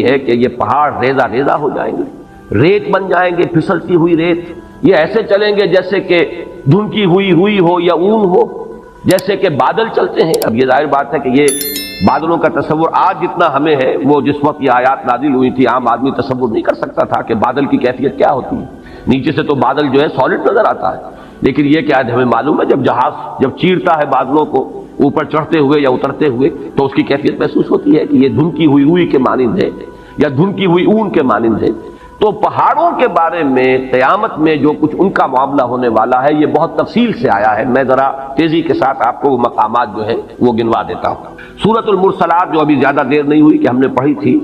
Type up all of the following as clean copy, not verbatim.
ہے کہ یہ پہاڑ ریزہ ریزہ ہو جائیں گے، ریت بن جائیں گے، پھسلتی ہوئی ریت. یہ ایسے چلیں گے جیسے کہ دھنکی ہوئی روئی ہو یا اون ہو، جیسے کہ بادل چلتے ہیں. اب یہ ظاہر بات ہے کہ یہ بادلوں کا تصور آج جتنا ہمیں ہے، وہ جس وقت یہ آیات نازل ہوئی تھی عام آدمی تصور نہیں کر سکتا تھا کہ بادل کی کیفیت کیا ہوتی ہے. نیچے سے تو بادل جو ہے سالڈ نظر آتا ہے، لیکن یہ کہ آج ہمیں معلوم ہے جب جہاز جب چیرتا ہے بادلوں کو اوپر چڑھتے ہوئے یا اترتے ہوئے تو اس کی کیفیت محسوس ہوتی ہے کہ یہ دھنکی ہوئی روئی کے مانند ہے یا دھنکی ہوئی اون کے مانند ہے. تو پہاڑوں کے بارے میں قیامت میں جو کچھ ان کا معاملہ ہونے والا ہے یہ بہت تفصیل سے آیا ہے. میں ذرا تیزی کے ساتھ آپ کو وہ مقامات جو ہے وہ گنوا دیتا ہوں. سورۃ المرسلات جو ابھی زیادہ دیر نہیں ہوئی کہ ہم نے پڑھی تھی،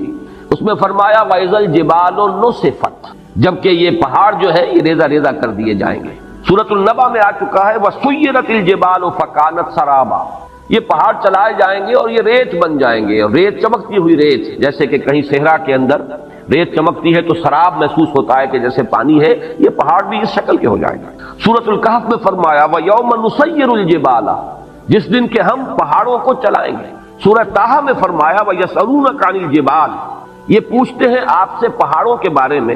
اس میں فرمایا وَإِذَا الْجِبَالُ نُسِفَتْ، جبکہ یہ پہاڑ جو ہے یہ ریزہ ریزہ کر دیے جائیں گے. سورۃ النبا میں آ چکا ہے وَسُيِّرَتِ الْجِبَالُ فَكَانَتْ سَرَابًا، یہ پہاڑ چلائے جائیں گے اور یہ ریت بن جائیں گے، اور ریت چمکتی ہوئی ریت، جیسے کہ کہیں صحرا کے اندر ریت چمکتی ہے تو سراب محسوس ہوتا ہے کہ جیسے پانی ہے، یہ پہاڑ بھی اس شکل کے ہو جائیں گے. سورۃ الکہف میں فرمایا وَيَوْمَ نُسَيِّرُ الْجِبَالَ، جس دن کہ ہم پہاڑوں کو چلائیں گے. سورہ طٰہٰ میں فرمایا وَيَسْأَلُونَكَ عَنِ الْجِبَالِ، یہ پوچھتے ہیں آپ سے پہاڑوں کے بارے میں.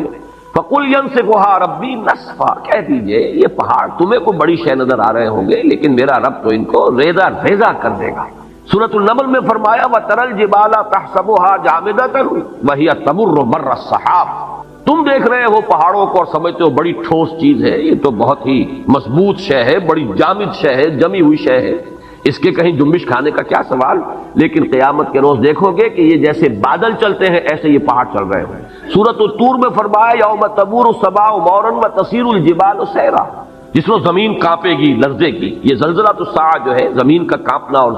فَقُلْ يَنسِفُهَا رَبِّي نَسْفًا، کہہ دیجئے یہ پہاڑ تمہیں کو بڑی شے نظر آ رہے ہوں گے لیکن میرا رب تو ان کو ریزہ ریزہ کر دے گا. سورۃ النمل میں فرمایا وَتَرَى الْجِبَالَ تَحْسَبُهَا جَامِدَةً وَهِيَ تَمُرُّ مَرَّ السَّحَابِ، تم دیکھ رہے ہو پہاڑوں کو اور سمجھتے ہو بڑی ٹھوس چیز ہے، یہ تو بہت ہی مضبوط شے ہے، بڑی جامد شے ہے، جمی ہوئی شے ہے، اس کے کہیں جنبش کھانے کا کیا سوال. لیکن قیامت کے روز دیکھو گے کہ یہ جیسے بادل چلتے ہیں ایسے یہ پہاڑ چل رہے ہیں. سورۃ الطور میں فرمایا یوم تمور السماء مورا وتسیر الجبال سیرا، جس میں زمین کانپے گی، لرزے گی. یہ زلزلہ تو الساعہ جو ہے زمین کا کانپنا اور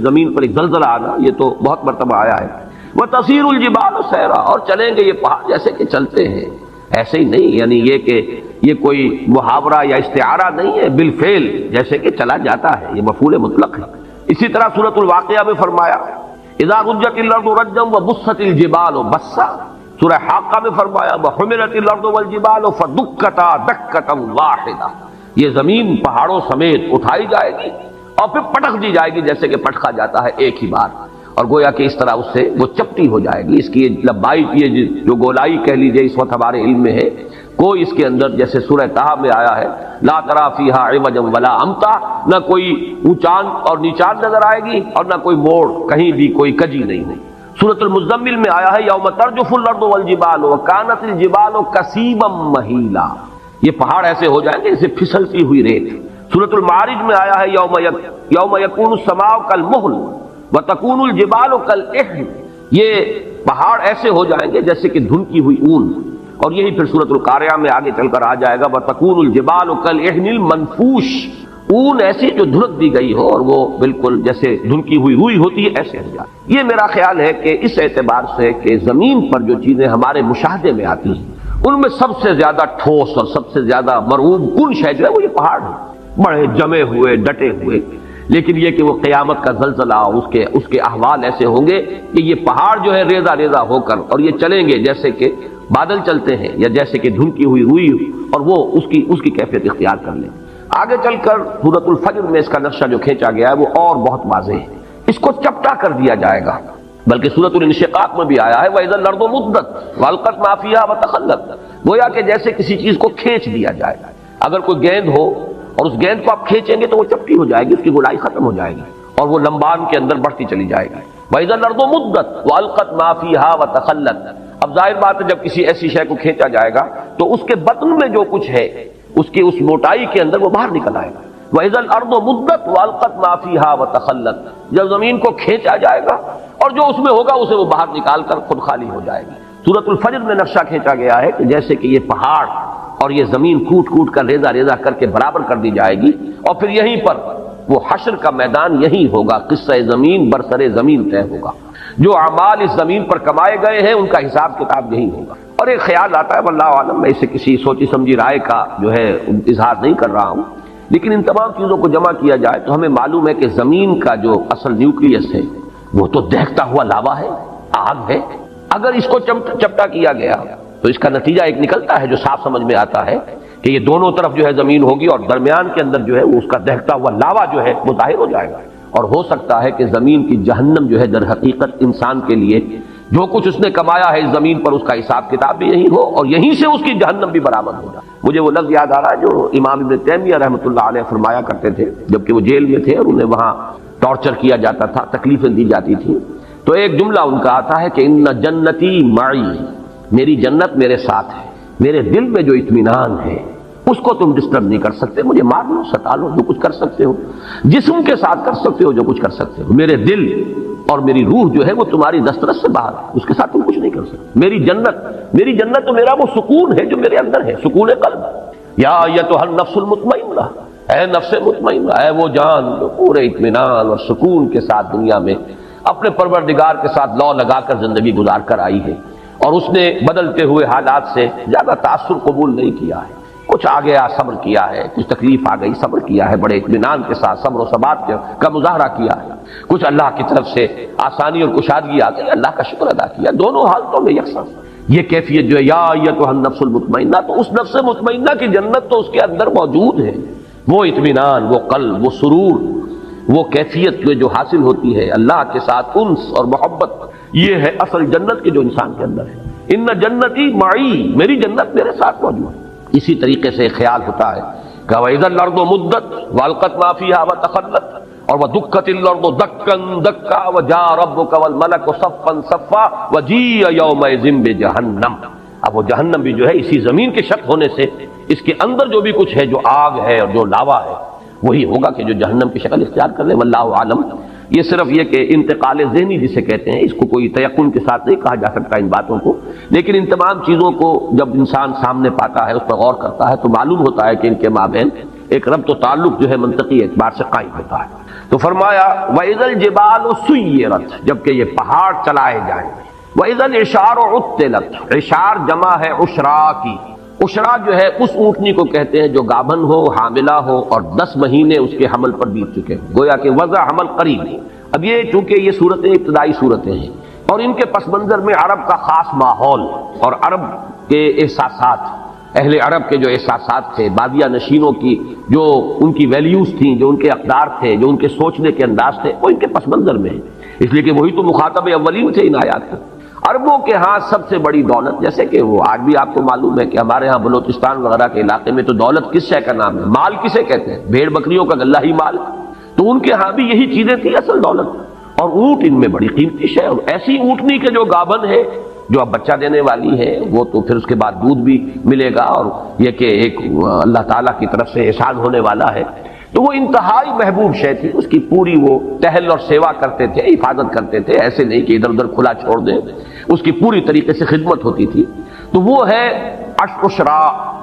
زمین پر ایک زلزلہ آنا، یہ تو بہت مرتبہ آیا ہے. وتسیر الجبال سیرا، اور چلیں گے یہ پہاڑ جیسے کہ چلتے ہیں. ایسے ہی نہیں، یعنی یہ کہ یہ کوئی محاورہ یا استعارہ نہیں ہے، بالفعل جیسے کہ چلا جاتا ہے، یہ مفعول مطلق ہے. اسی طرح سورۃ الواقعہ میں فرمایا اذا رجت الارض رجا وبست الجبال بسا. سورہ حاقہ میں فرمایا وحملت الارض والجبال فدکتا دکتا واحدہ، یہ زمین پہاڑوں سمیت اٹھائی جائے گی اور پھر پٹک دی جائے گی جیسے کہ پٹکا جاتا ہے ایک ہی بار، اور گویا کہ اس طرح اس سے وہ چپٹی ہو جائے گی. اس کی لمبائی کی جو گولائی کہہ لیجئے اس وقت ہمارے علم میں ہے، کوئی اس کے اندر جیسے سورہ طٰہٰ میں آیا ہے لا تری فیہا عوجا ولا امتا، نہ کوئی اونچان اور نیچان نظر آئے گی اور نہ کوئی موڑ، کہیں بھی کوئی کجی نہیں ہے. سورۃ المزمل میں آیا ہے یوم ترجف الارض والجبال وکانت الجبال کثیبا مہیلا، یہ پہاڑ ایسے ہو جائیں گے جیسے پھسلتی ہوئی ریت. سورۃ المعارج میں آیا ہے یوم یکون السماء کالمہل وتکون الجبال کالعہن، یہ پہاڑ ایسے ہو جائیں گے جیسے کہ دھنکی ہوئی اون. اور یہی پھر سورۃ القاریہ میں آگے چل کر آ جائے گا وتکون الجبال کالعہن المنفوش، اون ایسی جو دھنک دی گئی ہو اور وہ بالکل جیسے دھنکی ہوئی روئی ہوتی ہے ایسے ہو جائے. یہ میرا خیال ہے کہ اس اعتبار سے کہ زمین پر جو چیزیں ہمارے مشاہدے میں آتی ہیں ان میں سب سے زیادہ ٹھوس اور سب سے زیادہ مرعوب کن شے جو ہے وہ یہ پہاڑ ہے، بڑے جمے ہوئے ڈٹے ہوئے. لیکن یہ کہ وہ قیامت کا زلزلہ اس کے احوال ایسے ہوں گے کہ یہ پہاڑ جو ہے ریزہ ریزہ ہو کر اور یہ چلیں گے جیسے کہ بادل چلتے ہیں یا جیسے کہ دھنکی ہوئی روئی، اور وہ اس کی کیفیت اختیار کر لیں. آگے چل کر سورۃ الفجر میں اس کا نقشہ جو کھینچا گیا ہے وہ اور بہت واضح ہے، اس کو چپٹا کر دیا جائے گا. بلکہ سورۃ الانشقاق میں بھی آیا ہے وَإِذَا الْأَرْضُ مُدَّتْ وَأَلْقَتْ مَا فِيهَا وَتَخَلَّتْ، گویا کہ جیسے کسی چیز کو کھینچ دیا جائے گا. اگر کوئی گیند ہو اور اس گیند کو آپ کھینچیں گے تو وہ چپٹی ہو جائے گی، اس کی گولائی ختم ہو جائے گی اور وہ لمبان کے اندر بڑھتی چلی جائے گی. وَإِذَا الْأَرْضُ مُدَّتْ وَأَلْقَتْ مَا فِيهَا وَتَخَلَّتْ. اب ظاہر بات ہے جب کسی ایسی شے کو کھینچا جائے گا تو اس کے بطن میں جو کچھ ہے اس کی اس موٹائی کے اندر وہ باہر نکل آئے گا. وَإِذَا الْأَرْضُ مُدَّتْ وَأَلْقَتْ مَا فِيهَا وَتَخَلَّتْ، جب زمین کو کھینچا جائے گا اور جو اس میں ہوگا اسے وہ باہر نکال کر خود خالی ہو جائے گی. سورۃ الفجر میں نقشہ کھینچا گیا ہے کہ جیسے کہ یہ پہاڑ اور یہ زمین کوٹ کوٹ کر ریزہ ریزہ کر کے برابر کر دی جائے گی، اور پھر یہیں پر وہ حشر کا میدان یہی ہوگا، قصہ زمین برسر زمین طے ہوگا. جو اعمال اس زمین پر کمائے گئے ہیں ان کا حساب کتاب یہی ہوگا. اور ایک خیال آتا ہے واللہ عالم، میں اسے کسی سوچی سمجھی رائے کا جو ہے اظہار نہیں کر رہا ہوں، لیکن ان تمام چیزوں کو جمع کیا جائے تو ہمیں معلوم ہے کہ زمین کا جو اصل نیوکلیس ہے وہ تو دہتا ہوا لاوا ہے، آگ ہے. اگر اس کو چپٹا کیا گیا تو اس کا نتیجہ ایک نکلتا ہے جو صاف سمجھ میں آتا ہے کہ یہ دونوں طرف جو ہے زمین ہوگی اور درمیان کے اندر جو ہے وہ اس کا دہتا ہوا لاوا جو ہے وہ ظاہر ہو جائے گا. اور ہو سکتا ہے کہ زمین کی جہنم جو ہے در حقیقت انسان کے لیے جو کچھ اس نے کمایا ہے اس زمین پر اس کا حساب کتاب بھی یہی ہو اور یہیں سے اس کی جہنم بھی برآمد ہو جائے۔ مجھے وہ لفظ یاد آ رہا ہے جو امام ابن تیمیہ رحمۃ اللہ علیہ فرمایا کرتے تھے جبکہ وہ جیل میں تھے اور انہیں وہاں ٹارچر کیا جاتا تھا، تکلیفیں دی جاتی تھیں، تو ایک جملہ ان کا آتا ہے کہ ان جنتی معی، میری جنت میرے ساتھ ہے، میرے دل میں جو اطمینان ہے اس کو تم ڈسٹرب نہیں کر سکتے، مجھے مار لو، ستا لو، جو کچھ کر سکتے ہو، جسم کے ساتھ کر سکتے ہو جو کچھ کر سکتے ہو، میرے دل اور میری روح جو ہے وہ تمہاری دسترس سے باہر ہے، اس کے ساتھ تم کچھ نہیں کر سکتے۔ میری جنت تو میرا وہ سکون ہے جو میرے اندر ہے، سکون قلب۔ یا ایتھا النفس المطمئنہ، اے نفس مطمئنہ، اے وہ جان جو پورے اطمینان اور سکون کے ساتھ دنیا میں اپنے پروردگار کے ساتھ لو لگا کر زندگی گزار کر آئی ہے اور اس نے بدلتے ہوئے حالات سے زیادہ تاثر قبول نہیں کیا ہے، کچھ آ گیا صبر کیا ہے، کچھ تکلیف آ گئی صبر کیا ہے، بڑے اطمینان کے ساتھ صبر و ثبات کا مظاہرہ کیا ہے، کچھ اللہ کی طرف سے آسانی اور کشادگی آ گئی، اللہ کا شکر ادا کیا، دونوں حالتوں میں یکساں۔ یہ کیفیت جو ہے یا ایتھا النفس المطمئنہ، تو اس نفس مطمئنہ کی جنت تو اس کے اندر موجود ہے، وہ اطمینان، وہ قلب، وہ سرور، وہ کیفیت جو حاصل ہوتی ہے اللہ کے ساتھ انس اور محبت، یہ ہے اصل جنت کے جو انسان کے اندر ہے۔ ان جنتی معی، میری جنت میرے ساتھ موجود ہے۔ اسی طریقے سے خیال ہوتا ہے کہ وَإِذَا الْأَرْضُ مُدَّتْ وَأَلْقَتْ مَا فِيهَا وَتَخَلَّتْ اور وَدُكَّتِ الْأَرْضُ دَكًّا دَكًّا وَجَاءَ رَبُّكَ وَالْمَلَكُ صَفًّا صَفًّا وَجِيءَ يَوْمَئِذٍ بِجَهَنَّمَ۔ اب وہ جہنم بھی جو ہے اسی زمین کے شق ہونے سے اس کے اندر جو بھی کچھ ہے، جو آگ ہے اور جو لاوا ہے، وہی ہوگا کہ جو جہنم کی شکل اختیار کر لے، واللہ عالم۔ یہ صرف یہ کہ انتقال ذہنی جسے کہتے ہیں، اس کو کوئی تیقن کے ساتھ نہیں کہا جا سکتا ان باتوں کو، لیکن ان تمام چیزوں کو جب انسان سامنے پاتا ہے، اس پر غور کرتا ہے تو معلوم ہوتا ہے کہ ان کے مابین ایک ربط و تعلق جو ہے منطقی اعتبار سے قائم ہوتا ہے۔ تو فرمایا وَإِذَا الْجِبَالُ سُيِّرَتْ، جبکہ یہ پہاڑ چلائے جائیں گے، وَإِذَا الْعِشَارُ عُطِّلَتْ، عشار جمع ہے عشرا کی، عشرا جو ہے اس اونٹنی کو کہتے ہیں جو گابن ہو، حاملہ ہو اور 10 مہینے اس کے حمل پر بیت چکے ہوں، گویا کہ وضع حمل قریب۔ اب یہ چونکہ یہ صورتیں ابتدائی صورتیں ہیں اور ان کے پس منظر میں عرب کا خاص ماحول اور عرب کے احساسات، اہل عرب کے جو احساسات تھے، بادیہ نشینوں کی جو ان کی ویلیوز تھیں، جو ان کے اقدار تھے، جو ان کے سوچنے کے انداز تھے، وہ ان کے پس منظر میں ہے، اس لیے کہ وہی تو مخاطب اولین تھے ان آیات کے۔ عربوں کے ہاں سب سے بڑی دولت، جیسے کہ وہ آج بھی آپ کو معلوم ہے کہ ہمارے ہاں بلوچستان وغیرہ کے علاقے میں تو دولت کس شے کا نام ہے، مال کسے کہتے ہیں، بھیڑ بکریوں کا غلہ ہی مال، تو ان کے ہاں بھی یہی چیزیں تھیں اصل دولت، اور اونٹ ان میں بڑی قیمتی شے، اور ایسی اونٹنی کے جو گابن ہے جو اب بچہ دینے والی ہے، وہ تو پھر اس کے بعد دودھ بھی ملے گا، اور یہ کہ ایک اللہ تعالیٰ کی طرف سے احسان ہونے والا ہے، تو وہ انتہائی محبوب شے تھی، اس کی پوری وہ ٹہل اور سیوا کرتے تھے، حفاظت کرتے تھے، ایسے نہیں کہ ادھر ادھر کھلا چھوڑ دیں، اس کی پوری طریقے سے خدمت ہوتی تھی۔ تو وہ ہے عشرا،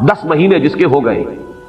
10 مہینے جس کے ہو گئے،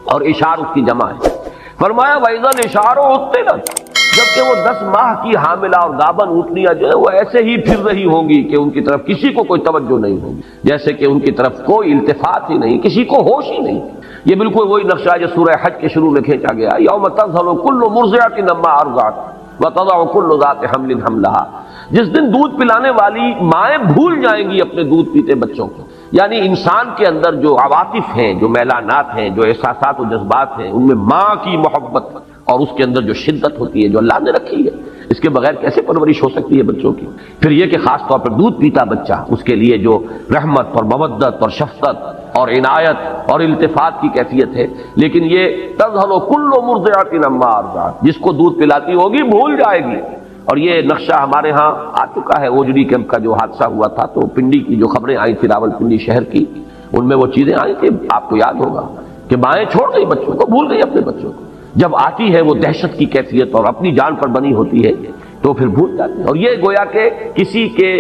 اور اشار اس کی جمع ہے۔ فرمایا وَإِذَا الْإِشَارُ عُطِّلَتْ، جبکہ وہ 10 ماہ کی حاملہ اور گابن اونٹنیاں جو ہے وہ ایسے ہی پھر رہی ہوں گی کہ ان کی طرف کسی کو کوئی توجہ نہیں ہوگی، جیسے کہ ان کی طرف کوئی التفات ہی نہیں، کسی کو ہوش ہی نہیں۔ یہ بالکل وہی نقشہ جو سورہ حج کے شروع میں کھینچا گیا، یوم تذہل کل مرضعۃ عما ارضعت وتضع کل ذات حمل حملها، جس دن دودھ پلانے والی مائیں بھول جائیں گی اپنے دودھ پیتے بچوں کو، یعنی انسان کے اندر جو عواطف ہیں، جو میلانات ہیں، جو احساسات و جذبات ہیں، ان میں ماں کی محبت اور اس کے اندر جو شدت ہوتی ہے جو اللہ نے رکھی ہے، اس کے بغیر کیسے پرورش ہو سکتی ہے بچوں کی؟ پھر یہ کہ خاص طور پر دودھ پیتا بچہ، اس کے لیے جو رحمت اور مودت اور شفقت اور عنایت اور التفات کی کیفیت ہے، لیکن یہ تذہل کل مرضعۃ عما ارضعت، جس کو دودھ پلاتی ہوگی بھول جائے گی۔ اور یہ نقشہ ہمارے ہاں آ چکا ہے، اوجڑی کیمپ کا جو حادثہ ہوا تھا، تو پنڈی کی جو خبریں آئی تھی راول پنڈی شہر کی، ان میں وہ چیزیں آئی تھی، آپ کو یاد ہوگا کہ مائیں چھوڑ گئی بچوں کو، بھول گئی اپنے بچوں کو، جب آتی ہے وہ دہشت کی کیفیت اور اپنی جان پر بنی ہوتی ہے تو پھر بھول جاتی ہے، اور یہ گویا کہ کسی کے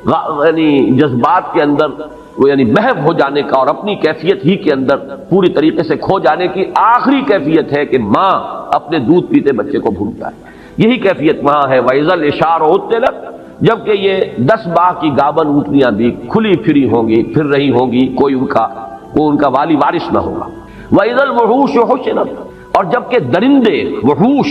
یعنی جذبات کے اندر وہ یعنی محو ہو جانے کا اور اپنی کیفیت ہی کے اندر پوری طریقے سے کھو جانے کی آخری کیفیت ہے کہ ماں اپنے دودھ پیتے بچے کو بھول جائے، یہی کیفیت وہاں ہے۔ وَإِذَا الْإِشَارُ عُطِّلَتْ، جبکہ یہ 10 ماہ کی گابن اونٹنیاں بھی کھلی پھری ہوں گی، پھر رہی ہوں گی، کوئی ان کا والی وارث نہ ہوگا۔ وَإِذَا الْوُحُوشُ حُشِرَتْ، اور جبکہ درندے وحوش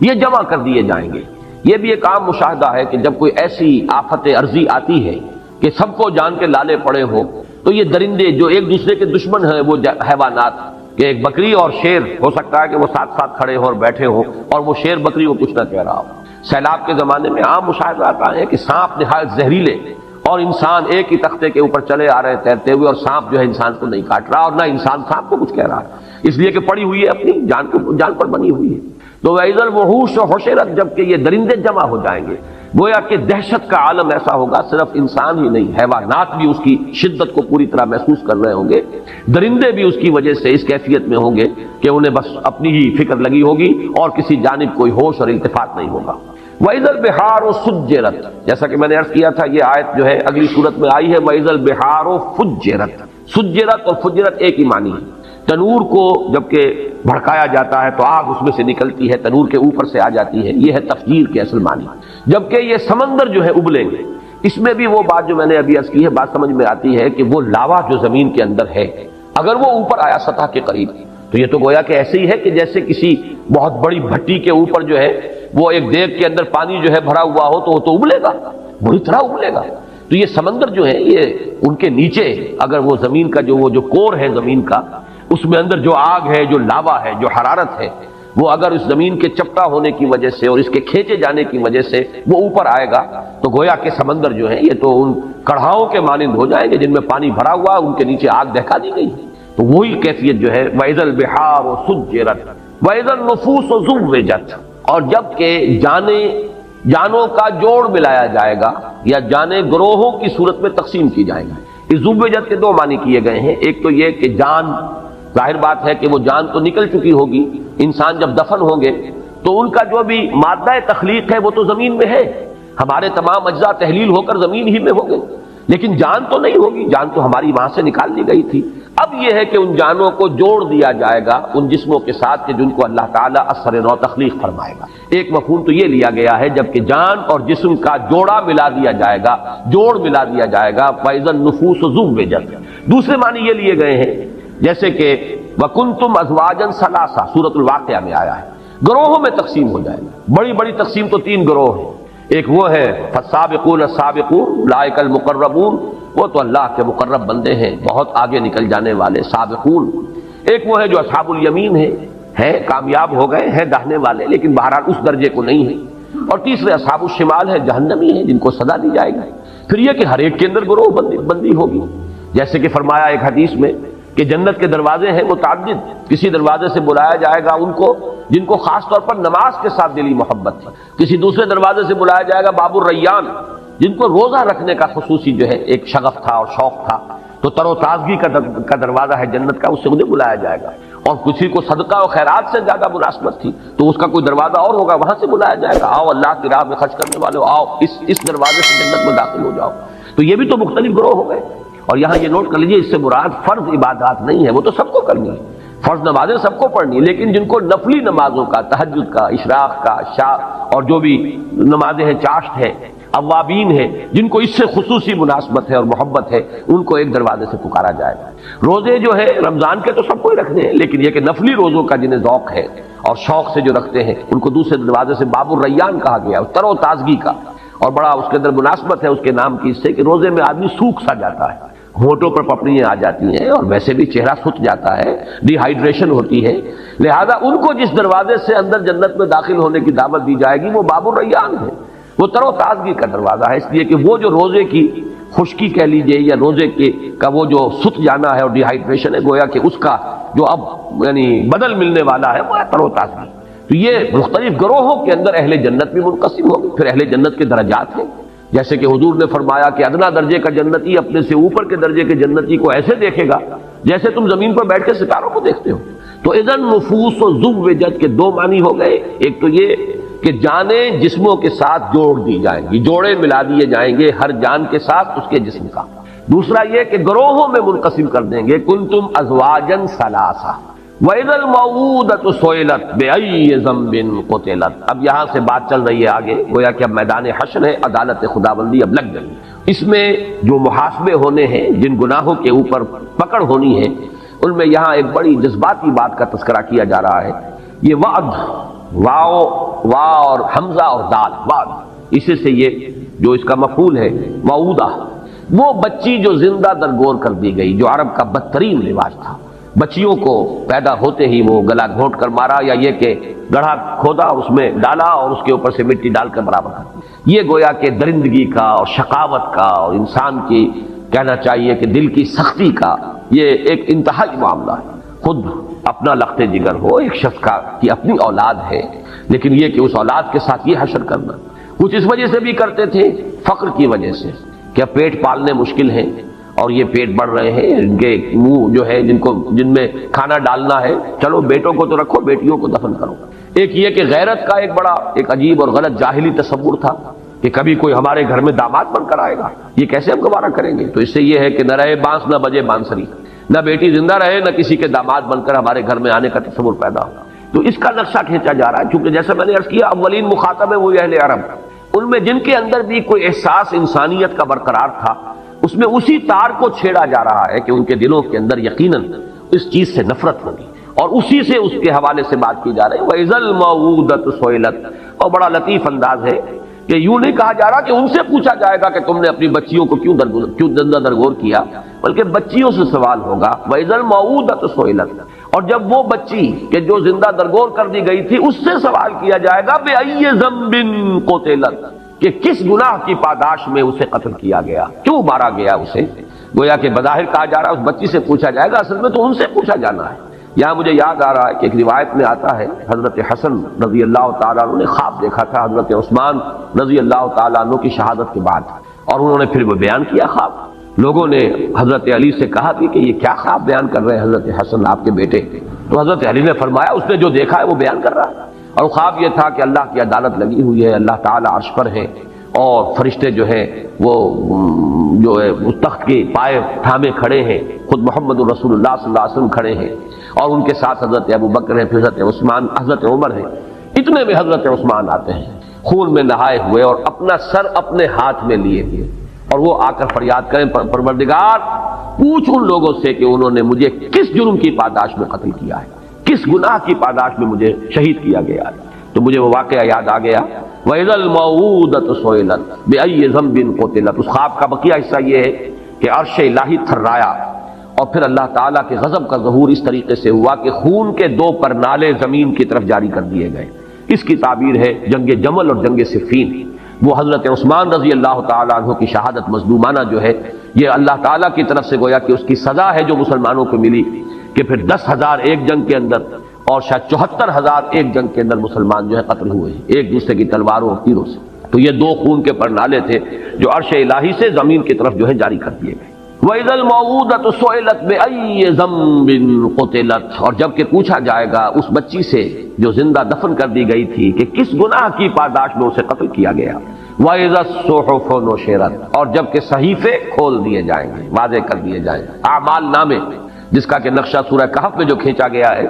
یہ جمع کر دیے جائیں گے۔ یہ بھی ایک عام مشاہدہ ہے کہ جب کوئی ایسی آفت عرضی آتی ہے کہ سب کو جان کے لالے پڑے ہو، تو یہ درندے جو ایک دوسرے کے دشمن ہیں، وہ حیوانات، کہ ایک بکری اور شیر ہو سکتا ہے کہ وہ ساتھ ساتھ کھڑے ہو اور بیٹھے ہو، اور وہ شیر بکری کو کچھ نہ کہہ رہا ہو۔ سیلاب کے زمانے میں عام مشاہدہ آتا ہے کہ سانپ نہایت زہریلے اور انسان ایک ہی تختے کے اوپر چلے آ رہے ہیں تیرتے ہوئے، اور سانپ جو ہے انسان کو نہیں کاٹ رہا، اور نہ انسان سانپ کو کچھ کہہ رہا، اس لیے کہ پڑی ہوئی ہے، اپنی جان پر بنی ہوئی ہے۔ تو وَإِذَا الْوُحُوشُ حُشِرَتْ، جب کہ یہ درندے جمع ہو جائیں گے، گویا کہ دہشت کا عالم ایسا ہوگا، صرف انسان ہی نہیں، حیوانات بھی اس کی شدت کو پوری طرح محسوس کر رہے ہوں گے، درندے بھی اس کی وجہ سے اس کیفیت میں ہوں گے کہ انہیں بس اپنی ہی فکر لگی ہوگی اور کسی جانب کوئی ہوش اور التفات نہیں ہوگا۔ وَإِذَا الْبِحَارُ سُجِّرَتْ، جیسا کہ میں نے عرض کیا تھا یہ آیت جو ہے اگلی صورت میں آئی ہے، وَإِذَا الْبِحَارُ فُجِّرَتْ، سجرت اور فجرت ایک ہی معنی ہے۔ تنور کو جب کہ بھڑکایا جاتا ہے تو آگ اس میں سے نکلتی ہے، تنور کے اوپر سے آ جاتی ہے، یہ ہے تفجیر کے اصل معنی۔ جبکہ یہ سمندر جو ہے ابلیں گے، اس میں بھی وہ بات جو میں نے ابھی عرض کی ہے، بات سمجھ میں آتی ہے کہ وہ لاوا جو زمین کے اندر ہے، اگر وہ اوپر آیا سطح کے قریب، تو یہ تو گویا کہ ایسے ہی ہے کہ جیسے کسی بہت بڑی بھٹی کے اوپر جو ہے وہ ایک دیگ کے اندر پانی جو ہے بھرا ہوا ہو تو وہ تو ابلے گا، بری طرح ابلے گا۔ تو یہ سمندر جو ہے یہ ان کے نیچے اگر وہ زمین کا وہ جو کور ہے زمین کا، اس میں اندر جو آگ ہے، جو لاوا ہے، جو حرارت ہے، وہ اگر اس زمین کے چپٹا ہونے کی وجہ سے اور اس کے کھینچے جانے کی وجہ سے وہ اوپر آئے گا، تو گویا کہ سمندر جو ہے یہ تو ان کڑھاؤں کے مانند ہو جائیں گے جن میں پانی بھرا ہوا، ان کے نیچے آگ دہکا دی گئی۔ تو وہی کیفیت جو ہے وَإِذَا الْبِحَارُ سُجِّرَتْ وَإِذَا النُّفُوسُ زُوِّجَتْ، اور جب کہ جانوں کا جوڑ ملایا جائے گا یا جانیں گروہوں کی صورت میں تقسیم کی جائیں گی۔ اس زوِّجت کے دو معنی کیے گئے ہیں، ایک تو یہ کہ جان، ظاہر بات ہے کہ وہ جان تو نکل چکی ہوگی، انسان جب دفن ہوں گے تو ان کا جو بھی مادہ تخلیق ہے وہ تو زمین میں ہے، ہمارے تمام اجزاء تحلیل ہو کر زمین ہی میں ہوں گے، لیکن جان تو نہیں ہوگی، جان تو ہماری وہاں سے نکال دی گئی تھی۔ اب یہ ہے کہ ان جانوں کو جوڑ دیا جائے گا ان جسموں کے ساتھ کہ جن کو اللہ تعالیٰ اثر نو تخلیق فرمائے گا۔ ایک مفہوم تو یہ لیا گیا ہے جبکہ جان اور جسم کا جوڑا ملا دیا جائے گا، جوڑ ملا دیا جائے گا، فَإِذَا النُّفُوسُ زُوِّجَتْ۔ دوسرے معنی یہ لیے گئے ہیں جیسے کہ وَكُنْتُمْ أَزْوَاجًا ثَلَاثًا، سورۃ الواقعہ میں آیا ہے، گروہوں میں تقسیم ہو جائے گا۔ بڑی بڑی تقسیم تو تین گروہ ہیں، ایک وہ ہے فَالسَّابِقُونَ السَّابِقُونَ أُولَٰئِكَ الْمُقَرَّبُونَ، وہ تو اللہ کے مقرب بندے ہیں، بہت آگے نکل جانے والے سابقون۔ ایک وہ ہے جو اصحاب الیمین ہے کامیاب ہو گئے ہیں داہنے والے، لیکن بہرحال اس درجے کو نہیں ہے۔ اور تیسرے اصحاب الشمال ہے، جہنمی ہیں، جن کو سزا دی جائے گی۔ پھر یہ کہ ہر ایک کے اندر گروہ بندی ہوگی، جیسے کہ فرمایا ایک حدیث میں کہ جنت کے دروازے ہیں متعدد، کسی دروازے سے بلایا جائے گا ان کو جن کو خاص طور پر نماز کے ساتھ دلی محبت تھی، کسی دوسرے دروازے سے بلایا جائے گا باب الریان، جن کو روزہ رکھنے کا خصوصی جو ہے ایک شغف تھا اور شوق تھا، تو تر و تازگی کا دروازہ ہے جنت کا، اس سے انہیں بلایا جائے گا۔ اور کسی کو صدقہ و خیرات سے زیادہ مناسبت تھی تو اس کا کوئی دروازہ اور ہوگا، وہاں سے بلایا جائے گا، آؤ اللہ کی راہ میں خرچ کرنے والے آؤ اس دروازے سے جنت میں داخل ہو جاؤ۔ تو یہ بھی تو مختلف گروہ ہو گئے۔ اور یہاں یہ نوٹ کر لیجیے، اس سے مراد فرض عبادات نہیں ہے، وہ تو سب کو کرنی ہے، فرض نمازیں سب کو پڑھنی ہے، لیکن جن کو نفلی نمازوں کا، تہجد کا، اشراق کا، عشاء اور جو بھی نمازیں ہیں، چاشت ہے، اوابین ہے، جن کو اس سے خصوصی مناسبت ہے اور محبت ہے، ان کو ایک دروازے سے پکارا جائے گا۔ روزے جو ہے رمضان کے تو سب کو ہی رکھنے ہیں، لیکن یہ کہ نفلی روزوں کا جنہیں ذوق ہے اور شوق سے جو رکھتے ہیں ان کو دوسرے دروازے سے باب الریان کہا گیا، تر و تازگی کا، اور بڑا اس کے اندر مناسبت ہے اس کے نام کی، اس سے کہ روزے میں آدمی سوکھ سا جاتا ہے، ہونٹوں پر پپڑیاں آ جاتی ہیں اور ویسے بھی چہرہ سوکھ جاتا ہے، ڈی ہائیڈریشن ہوتی ہے، لہذا ان کو جس دروازے سے اندر جنت میں داخل ہونے کی دعوت دی جائے گی وہ باب الریان ہے، وہ تر و تازگی کا دروازہ ہے، اس لیے کہ وہ جو روزے کی خشکی کہہ لیجئے یا روزے کا وہ جو سوکھ جانا ہے اور ڈی ہائیڈریشن ہے، گویا کہ اس کا جو اب یعنی بدل ملنے والا ہے وہ ہے تر و تازگی۔ تو یہ مختلف گروہوں کے اندر اہل جنت بھی منقسم ہوگی۔ پھر اہل جنت کے درجات ہیں، جیسے کہ حضور نے فرمایا کہ ادنا درجے کا جنتی اپنے سے اوپر کے درجے کے جنتی کو ایسے دیکھے گا جیسے تم زمین پر بیٹھ کے ستاروں کو دیکھتے ہو۔ تو اذن نفوس و زوجت کے دو معنی ہو گئے، ایک تو یہ کہ جانیں جسموں کے ساتھ جوڑ دی جائیں گی، جوڑے ملا دیے جائیں گے ہر جان کے ساتھ اس کے جسم کا۔ دوسرا یہ کہ گروہوں میں منقسم کر دیں گے، کنتم ازواجا ثلاثہ وَإِذَا الْمَوْءُودَةُ سُئِلَتْ بِأَيِّ ذَنبٍ قُتِلَتْ۔ اب یہاں سے بات چل رہی ہے آگے، گویا کہ اب میدان حشر ہے، عدالت خداوندی اب لگ گئی۔ اس میں جو محاسبے ہونے ہیں، جن گناہوں کے اوپر پکڑ ہونی ہے، ان میں یہاں ایک بڑی جذباتی بات کا تذکرہ کیا جا رہا ہے۔ یہ وعد، وا اور حمزہ اور دال، وعد، اسی سے یہ جو اس کا مفعول ہے موعودہ، وہ بچی جو زندہ درگور کر دی گئی، جو عرب کا بدترین رواج تھا، بچیوں کو پیدا ہوتے ہی وہ گلا گھونٹ کر مارا، یا یہ کہ گڑھا کھودا اس میں ڈالا اور اس کے اوپر سے مٹی ڈال کر برابر کر دی۔ یہ گویا کہ درندگی کا اور شقاوت کا اور انسان کی کہنا چاہیے کہ دل کی سختی کا یہ ایک انتہائی معاملہ ہے۔ خود اپنا لخت جگر ہو ایک شخص کا کہ اپنی اولاد ہے، لیکن یہ کہ اس اولاد کے ساتھ یہ حشر کرنا، کچھ اس وجہ سے بھی کرتے تھے فقر کی وجہ سے کہ پیٹ پالنے مشکل ہیں اور یہ پیٹ بڑھ رہے ہیں، ان کے منہ جو ہے جن میں کھانا ڈالنا ہے، چلو بیٹوں کو تو رکھو بیٹیوں کو دفن کرو۔ ایک یہ کہ غیرت کا ایک بڑا ایک عجیب اور غلط جاہلی تصور تھا کہ کبھی کوئی ہمارے گھر میں داماد بن کر آئے گا، یہ کیسے ہم گوارا کریں گے؟ تو اس سے یہ ہے کہ نہ رہے بانس نہ بجے بانسری، نہ بیٹی زندہ رہے نہ کسی کے داماد بن کر ہمارے گھر میں آنے کا تصور پیدا ہو۔ تو اس کا نقشہ کھینچا جا رہا ہے، چونکہ جیسے میں نے عرض کیا اولین مخاطب ہے وہ اہل عرب، ان میں جن کے اندر بھی کوئی احساس انسانیت کا برقرار تھا، اس میں اسی تار کو چھیڑا جا رہا ہے کہ ان کے دلوں کے اندر یقیناً اس چیز سے نفرت ہوگی، اور اسی سے اس کے حوالے سے بات کی جا رہی ہے۔ وَإِذَا الْمَوْءُودَةُ سُئِلَتْ، اور بڑا لطیف انداز ہے کہ یوں نہیں کہا جا رہا کہ ان سے پوچھا جائے گا کہ تم نے اپنی بچیوں کو کیوں زندہ درگور کیا، بلکہ بچیوں سے سوال ہوگا۔ وَإِذَا الْمَوْءُودَةُ سُئِلَتْ، اور جب وہ بچی کہ جو زندہ درگور کر دی گئی تھی اس سے سوال کیا جائے گا بِأَيِّ ذَنبٍ قُتِلَتْ، کہ کس گناہ کی پاداش میں اسے قتل کیا گیا، کیوں مارا گیا اسے۔ گویا کہ بظاہر کہا جا رہا ہے اس بچی سے پوچھا جائے گا، اصل میں تو ان سے پوچھا جانا ہے۔ یہاں مجھے یاد آ رہا ہے کہ ایک روایت میں آتا ہے حضرت حسن رضی اللہ تعالیٰ عنہ نے خواب دیکھا تھا حضرت عثمان رضی اللہ تعالیٰ عنہ کی شہادت کے بعد، اور انہوں نے پھر وہ بیان کیا خواب۔ لوگوں نے حضرت علی سے کہا کہ یہ کیا خواب بیان کر رہے ہیں حضرت حسن آپ کے بیٹے؟ تو حضرت علی نے فرمایا اس نے جو دیکھا ہے وہ بیان کر رہا ہے، اور خواب یہ تھا کہ اللہ کی عدالت لگی ہوئی ہے، اللہ تعالیٰ عرش پر ہے، اور فرشتے جو ہیں وہ جو ہے اس تخت کے پائے تھامے کھڑے ہیں، خود محمد رسول اللہ صلی اللہ علیہ وسلم کھڑے ہیں، اور ان کے ساتھ حضرت ابو بکر ہیں، پھر حضرت عثمان، حضرت عمر ہیں۔ اتنے میں حضرت عثمان آتے ہیں خون میں نہائے ہوئے اور اپنا سر اپنے ہاتھ میں لیے ہوئے، اور وہ آ کر فریاد کریں پروردگار پوچھ ان لوگوں سے کہ انہوں نے مجھے کس جرم کی پاداش میں قتل کیا ہے، کس گناہ کی پاداش میں مجھے شہید کیا گیا ہے۔ تو مجھے وہ واقعہ یاد آ گیا، وَإِذَا الْمَوْءُودَةُ سُئِلَتْ بِأَيِّ ذَنبٍ قُتِلَتْ۔ اس خواب کا بقیہ حصہ یہ ہے کہ عرش الہی تھرایا، اور پھر اللہ تعالیٰ کے غضب کا ظہور اس طریقے سے ہوا کہ خون کے دو پرنالے زمین کی طرف جاری کر دیے گئے۔ اس کی تعبیر ہے جنگ جمل اور جنگ صفین۔ وہ حضرت عثمان رضی اللہ تعالیٰ عنہ کی شہادت مظلومانہ جو ہے، یہ اللہ تعالیٰ کی طرف سے گویا کہ اس کی سزا ہے جو مسلمانوں کو ملی، کہ پھر 10,000 ایک جنگ کے اندر اور شاید 74,000 ایک جنگ کے اندر مسلمان جو ہے قتل ہوئے ہیں ایک دوسرے کی تلواروں اور تیروں سے۔ تو یہ دو خون کے پرنالے تھے جو عرش الہی سے زمین کی طرف جو ہے جاری کر دیے گئے۔ وَإِذَا الْمَوْءُودَةُ سُئِلَتْ بِأَيِّ ذَنبٍ قُتِلَتْ، اور جب کہ پوچھا جائے گا اس بچی سے جو زندہ دفن کر دی گئی تھی کہ کس گناہ کی پاداش میں اسے قتل کیا گیا۔ وَإِذَا الصُّحُفُ نُشِرَتْ، اور جب کہ صحیفے کھول دیے جائیں گے، واضح کر دیے جائیں گے، اعمال نامے، جس کا کہ نقشہ سورہ کہف میں جو کھینچا گیا ہے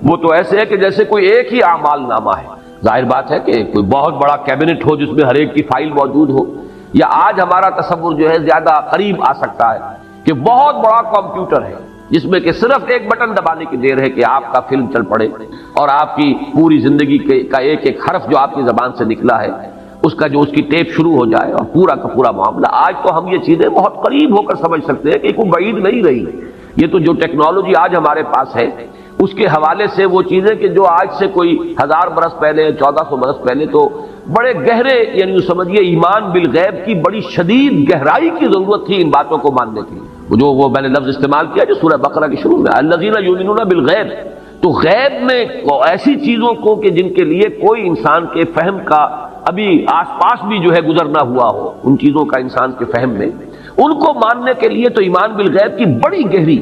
وہ تو ایسے ہے کہ جیسے کوئی ایک ہی اعمال نامہ ہے۔ ظاہر بات ہے کہ کوئی بہت بڑا کیبنٹ ہو جس میں ہر ایک کی فائل موجود ہو، یا آج ہمارا تصور جو ہے زیادہ قریب آ سکتا ہے کہ بہت بڑا کمپیوٹر ہے جس میں کہ صرف ایک بٹن دبانے کی دیر ہے کہ آپ کا فلم چل پڑے، اور آپ کی پوری زندگی کا ایک ایک حرف جو آپ کی زبان سے نکلا ہے اس کا جو اس کی ٹیپ شروع ہو جائے اور پورا کا پورا معاملہ۔ آج تو ہم یہ چیزیں بہت قریب ہو کر سمجھ سکتے ہیں کہ کوئی بعید نہیں رہی۔ یہ تو جو ٹیکنالوجی آج ہمارے پاس ہے اس کے حوالے سے وہ چیزیں کہ جو آج سے کوئی 1000 برس پہلے 1400 برس پہلے تو بڑے گہرے، یعنی سمجھیے ایمان بالغیب کی بڑی شدید گہرائی کی ضرورت تھی ان باتوں کو ماننے کی۔ وہ میں نے لفظ استعمال کیا جو سورہ بقرہ کی شروع میں الذین یؤمنون بالغیب، تو غیب میں ایسی چیزوں کو کہ جن کے لیے کوئی انسان کے فہم کا ابھی آس پاس بھی جو ہے گزر نہ ہوا ہو، ان چیزوں کا انسان کے فہم میں ان کو ماننے کے لیے تو ایمان بالغیب کی بڑی گہری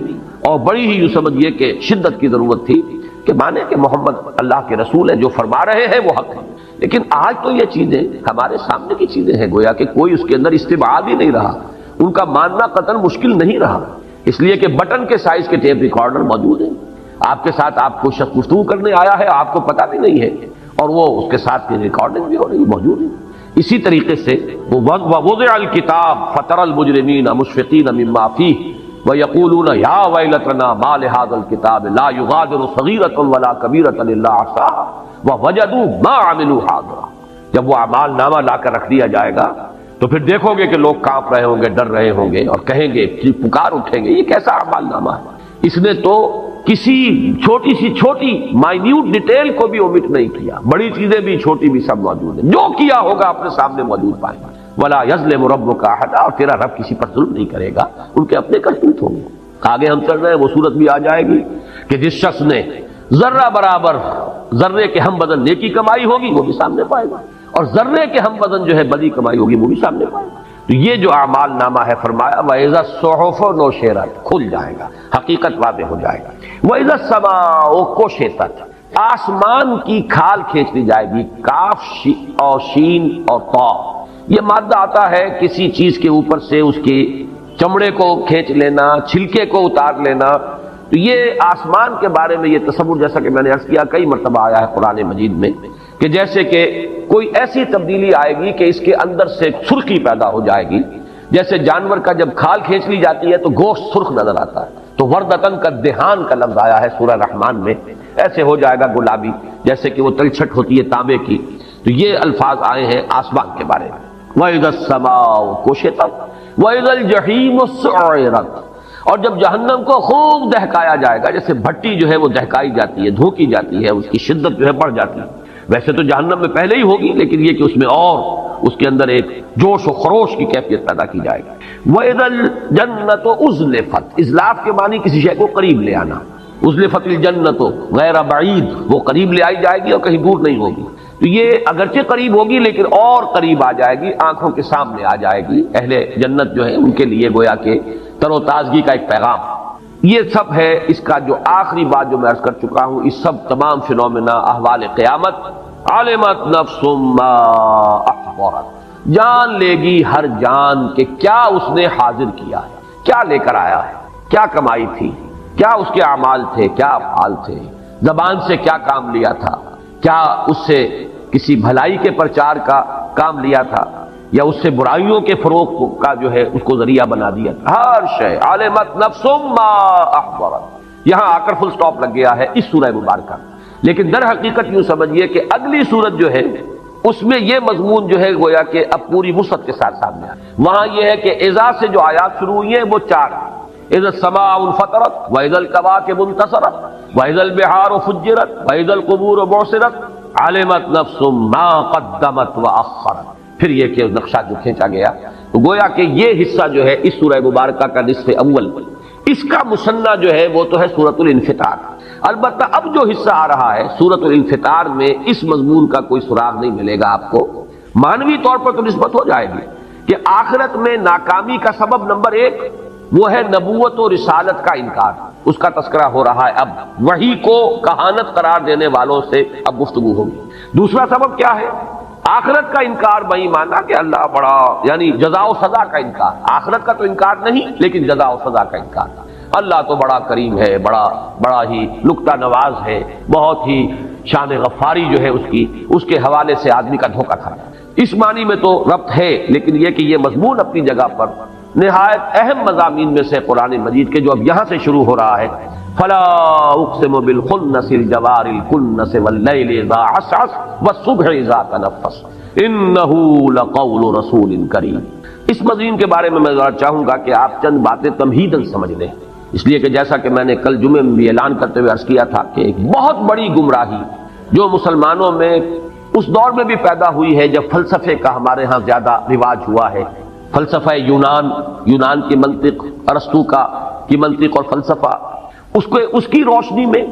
اور بڑی ہی سمجھیے کہ شدت کی ضرورت تھی کہ مانے کہ محمد اللہ کے رسول ہے، جو فرما رہے ہیں وہ حق ہے۔ لیکن آج تو یہ چیزیں ہمارے سامنے کی چیزیں ہیں، گویا کہ کوئی اس کے اندر استبعاد ہی نہیں رہا، ان کا ماننا قطعاً مشکل نہیں رہا، اس لیے کہ بٹن کے سائز کے ٹیپ ریکارڈر موجود ہیں، آپ کے ساتھ آپ کو شخص گفتگو کرنے آیا ہے، آپ کو پتہ بھی نہیں ہے، اور وہ اس کے ساتھ کی ریکارڈنگ بھی ہو رہی موجود ہے۔ اسی طریقے سے وَوُضِعَ الْكِتَابُ فَتَرَى الْمُجْرِمِينَ مُشْفِقِينَ مِمَّا فِيهِ وَيَقُولُونَ يَا وَيْلَتَنَا مَا لِهَذَا الْكِتَابِ لَا يُغَادِرُ صَغِيرَةً وَلَا كَبِيرَةً إِلَّا أَحْصَاهَا وَوَجَدُوا مَا عَمِلُوا حَاضِرًا۔ جب وہ اعمال نامہ لا کر رکھ دیا جائے گا تو پھر دیکھو گے کہ لوگ کانپ رہے ہوں گے، ڈر رہے ہوں گے، اور کہیں گے، پکار اٹھیں گے، یہ کیسا اعمال نامہ ہے؟ اس نے تو کسی چھوٹی سی چھوٹی مائنیوٹ ڈیٹیل کو بھی اومٹ نہیں کیا، بڑی چیزیں بھی چھوٹی بھی سب موجود ہیں، جو کیا ہوگا اپنے سامنے موجود پائیں گے۔ وَلَا يَظْلِمُ رَبُّكَ أَحَدًا، اور تیرا رب کسی پر ظلم نہیں کرے گا، ان کے اپنے کرتوت ہوں گے۔ آگے ہم چل رہے ہیں، وہ صورت بھی آ جائے گی کہ جس شخص نے ذرہ برابر ذرے کے ہم وزن نیکی کمائی ہوگی وہ بھی سامنے پائے گا، اور ذرے کے ہم وزن جو ہے بدی کمائی ہوگی وہ بھی سامنے پائے گا۔ تو یہ جو اعمال نامہ ہے، فرمایا وَإِذَا الصُّحُفُ نُشِرَتْ، کھل جائے گا، حقیقت واضح ہو جائے گا۔ وَإِذَا السَّمَاءُ كُشِطَتْ، آسمان کی کھال کھینچ لی جائے گی، کاف اور شین اور طا، یہ مادہ آتا ہے کسی چیز کے اوپر سے اس کی چمڑے کو کھینچ لینا، چھلکے کو اتار لینا۔ تو یہ آسمان کے بارے میں یہ تصور، جیسا کہ میں نے عرض کیا کئی مرتبہ آیا ہے قرآن مجید میں، کہ جیسے کہ کوئی ایسی تبدیلی آئے گی کہ اس کے اندر سے سرخی پیدا ہو جائے گی، جیسے جانور کا جب کھال کھینچ لی جاتی ہے تو گوشت سرخ نظر آتا ہے، تو وردتن کا دہان کا لفظ آیا ہے سورہ رحمان میں، ایسے ہو جائے گا گلابی، جیسے کہ وہ تلچھٹ ہوتی ہے تانبے کی۔ تو یہ الفاظ آئے ہیں آسمان کے بارے میں۔ وَإِذَا السَّمَاءُ كُشِطَتْ وَإِذَا الْجَحِيمُ سُعِّرَتْ، اور جب جہنم کو خوب دہکایا جائے گا، جیسے بھٹی جو ہے وہ دہکائی جاتی ہے، دھوکی جاتی ہے، اس کی شدت جو ہے بڑھ جاتی ہے، ویسے تو جہنم میں پہلے ہی ہوگی، لیکن یہ کہ اس میں اور اس کے اندر ایک جوش و خروش کی کیفیت پیدا کی جائے گی۔ وَإِذَا الْجَنَّةُ أُزْلِفَتْ، ازلاف کے معنی کسی شے کو قریب لے آنا، اُزْلِفَتِ الْجَنَّةُ غیر بعید، وہ قریب لے آئی جائے گی اور کہیں دور نہیں ہوگی۔ تو یہ اگرچہ قریب ہوگی لیکن اور قریب آ جائے گی، آنکھوں کے سامنے آ جائے گی۔ اہل جنت جو ہے ان کے لیے گویا کہ تر و تازگی کا ایک پیغام۔ یہ سب ہے اس کا جو آخری بات جو میں عرض کر چکا ہوں، اس سب تمام فنومنا احوال قیامت۔ علمت نفس ما احضرت، جان لے گی ہر جان کہ کیا اس نے حاضر کیا ہے، کیا لے کر آیا ہے، کیا کمائی تھی، کیا اس کے اعمال تھے، کیا افعال تھے، زبان سے کیا کام لیا تھا، کیا اس سے کسی بھلائی کے پرچار کا کام لیا تھا یا اس سے برائیوں کے فروغ کا جو ہے اس کو ذریعہ بنا دیا تھا۔ ہر شے علمت نفس ما احضرت، یہاں آ کر فل سٹاپ لگ گیا ہے اس سورہ مبارکہ، لیکن در حقیقت یوں سمجھیے کہ اگلی سورت جو ہے اس میں یہ مضمون جو ہے گویا کہ اب پوری وسعت کے ساتھ سامنے آیا۔ وہاں یہ ہے کہ اذا سے جو آیات شروع ہوئی ہیں وہ 4 ہیں، اذا السماء انفطرت واذا الكواكب انتصرت واذا البحار فجرت واذا القبور بعثرت علمت نفس ما قدمت واخرت۔ پھر یہ کہ نقشہ جو کھینچا گیا، تو گویا کہ یہ حصہ جو ہے اس سورہ مبارکہ کا نصف اول، اس کا مثنیٰ جو ہے وہ تو ہے سورۃ الانفطار۔ البتہ اب جو حصہ آ رہا ہے سورۃ الانفطار میں اس مضمون کا کوئی سراغ نہیں ملے گا آپ کو، معنوی طور پر تو نسبت ہو جائے گی کہ آخرت میں ناکامی کا سبب نمبر 1 وہ ہے نبوت و رسالت کا انکار، اس کا تذکرہ ہو رہا ہے۔ اب وحی کو کہانت قرار دینے والوں سے اب گفتگو ہوگی۔ دوسرا سبب کیا ہے؟ آخرت کا انکار بھائی مانا کہ اللہ بڑا، یعنی جزا و سزا کا انکار، آخرت کا تو انکار نہیں لیکن جزا و سزا کا انکار۔ اللہ تو بڑا کریم ہے، بڑا ہی نکتہ نواز ہے، بہت ہی شان غفاری جو ہے اس کے حوالے سے آدمی کا دھوکہ کھانا، اس معنی میں تو ربط ہے، لیکن یہ کہ یہ مضمون اپنی جگہ پر نہایت اہم مضامین میں سے قرآن مجید کے جو اب یہاں سے شروع ہو رہا ہے، فلا اقسم بالخنس الجوار الكنس واللیل اذا عسعس والصبح اذا تنفس انه لقول رسول کریم۔ اس مضمون کے بارے میں ذرا چاہوں گا کہ آپ چند باتیں تمہیداً سمجھ لیں، اس لیے کہ جیسا کہ میں نے کل جمعے میں بھی اعلان کرتے ہوئے عرض کیا تھا کہ ایک بہت بڑی گمراہی جو مسلمانوں میں اس دور میں بھی پیدا ہوئی ہے جب فلسفے کا ہمارے ہاں زیادہ رواج ہوا ہے، فلسفہ یونان کی منطق، ارسطو کی منطق اور فلسفہ، اس کی روشنی میں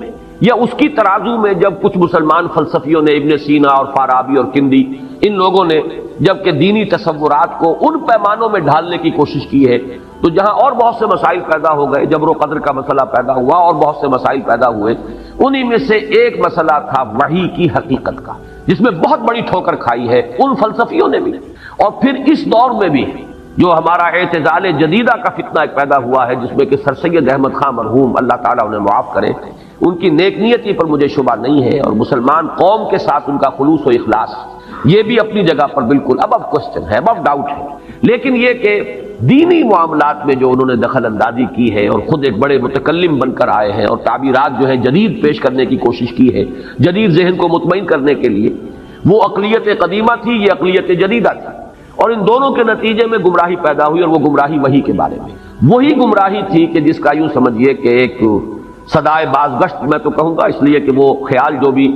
یا اس کی ترازو میں جب کچھ مسلمان فلسفیوں نے، ابن سینا اور فارابی اور کندی، ان لوگوں نے جب کہ دینی تصورات کو ان پیمانوں میں ڈھالنے کی کوشش کی ہے، تو جہاں اور بہت سے مسائل پیدا ہو گئے، جبر و قدر کا مسئلہ پیدا ہوا اور بہت سے مسائل پیدا ہوئے، انہی میں سے ایک مسئلہ تھا وحی کی حقیقت کا، جس میں بہت بڑی ٹھوکر کھائی ہے ان فلسفیوں نے بھی۔ اور پھر اس دور میں بھی جو ہمارا اعتزال جدیدہ کا فتنہ ایک پیدا ہوا ہے، جس میں کہ سر سید احمد خان مرحوم اللہ تعالیٰ انہیں معاف کرے، ان کی نیک نیتی پر مجھے شبہ نہیں ہے، اور مسلمان قوم کے ساتھ ان کا خلوص و اخلاص یہ بھی اپنی جگہ پر بالکل اب کوشچن ہے، اب ڈاؤٹ ہے، لیکن یہ کہ دینی معاملات میں جو انہوں نے دخل اندازی کی ہے اور خود ایک بڑے متکلم بن کر آئے ہیں اور تعبیرات جو ہے جدید پیش کرنے کی کوشش کی ہے جدید ذہن کو مطمئن کرنے کے لیے، وہ عقلیت قدیمہ تھی، یہ عقلیت جدیدہ تھی، اور ان دونوں کے نتیجے میں گمراہی پیدا ہوئی، اور وہ گمراہی وحی کے بارے میں، وہی گمراہی تھی کہ جس کا یوں سمجھیے کہ ایک صدائے بازگشت میں تو کہوں گا، اس لیے کہ وہ خیال جو بھی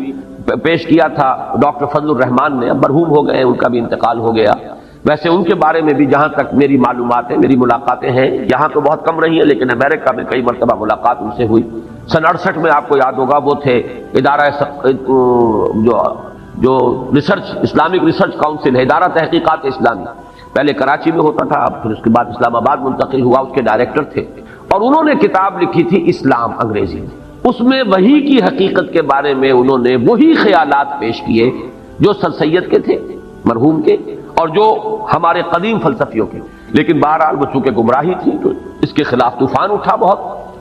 پیش کیا تھا ڈاکٹر فضل الرحمان نے، اب مرحوم ہو گئے، ان کا بھی انتقال ہو گیا۔ ویسے ان کے بارے میں بھی جہاں تک میری معلومات ہیں، میری ملاقاتیں ہیں، یہاں تو بہت کم رہی ہیں لیکن امریکہ میں کئی مرتبہ ملاقات ان سے ہوئی۔ سن 68 میں آپ کو یاد ہوگا وہ تھے ادارہ جو ریسرچ، اسلامک ریسرچ کاؤنسل ہے، ادارہ تحقیقات اسلامی، پہلے کراچی میں ہوتا تھا، پھر اس کے بعد اسلام آباد منتقل ہوا، اس کے ڈائریکٹر تھے، اور انہوں نے کتاب لکھی تھی اسلام انگریزی میں۔ اس میں وحی کی حقیقت کے بارے میں انہوں نے وہی خیالات پیش کیے جو سر سید کے تھے مرحوم کے، اور جو ہمارے قدیم فلسفیوں کے، لیکن بہرحال وہ چونکہ گمراہی تھی تو اس کے خلاف طوفان اٹھا بہت،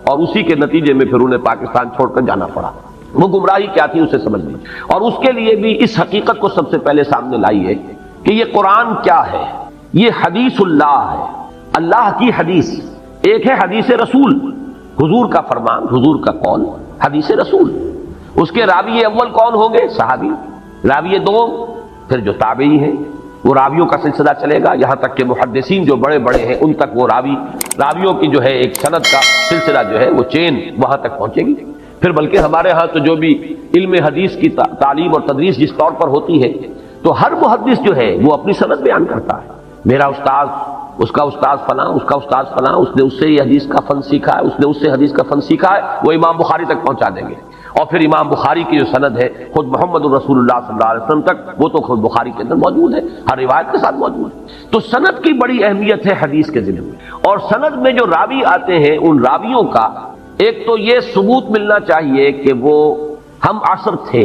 اور اسی کے نتیجے میں پھر انہیں پاکستان چھوڑ کر جانا پڑا۔ وہ گمراہی کیا تھی اسے سمجھ لیجیے، اور اس کے لیے بھی اس حقیقت کو سب سے پہلے سامنے لائی ہے کہ یہ قرآن کیا ہے، یہ حدیث اللہ ہے، اللہ کی حدیث۔ ایک ہے حدیث رسول، حضور کا فرمان، حضور کا قول، حدیث رسول۔ اس کے راوی اول کون ہوں گے؟ صحابی۔ راوی دوم پھر جو تابعی ہیں، وہ راویوں کا سلسلہ چلے گا یہاں تک کہ محدثین جو بڑے بڑے ہیں ان تک وہ راویوں کی جو ہے ایک سند کا سلسلہ جو ہے وہ چین وہاں تک پہنچے گی۔ پھر بلکہ ہمارے ہاں تو جو بھی علم حدیث کی تعلیم اور تدریس جس طور پر ہوتی ہے تو ہر محدث جو ہے وہ اپنی سند بیان کرتا ہے، میرا استاذ، اس کا استاذ فلاں، اس کا استاذ فلاں، اس نے اس سے یہ حدیث کا فن سیکھا ہے، اس نے اس سے حدیث کا فن سیکھا ہے، وہ امام بخاری تک پہنچا دیں گے، اور پھر امام بخاری کی جو سند ہے خود محمد الرسول اللہ صلی اللہ علیہ وسلم تک، وہ تو خود بخاری کے اندر موجود ہے، ہر روایت کے ساتھ موجود ہے۔ تو سند کی بڑی اہمیت ہے حدیث کے ذمہ میں، اور سند میں جو راوی آتے ہیں ان راویوں کا ایک تو یہ ثبوت ملنا چاہیے کہ وہ ہم عصر تھے۔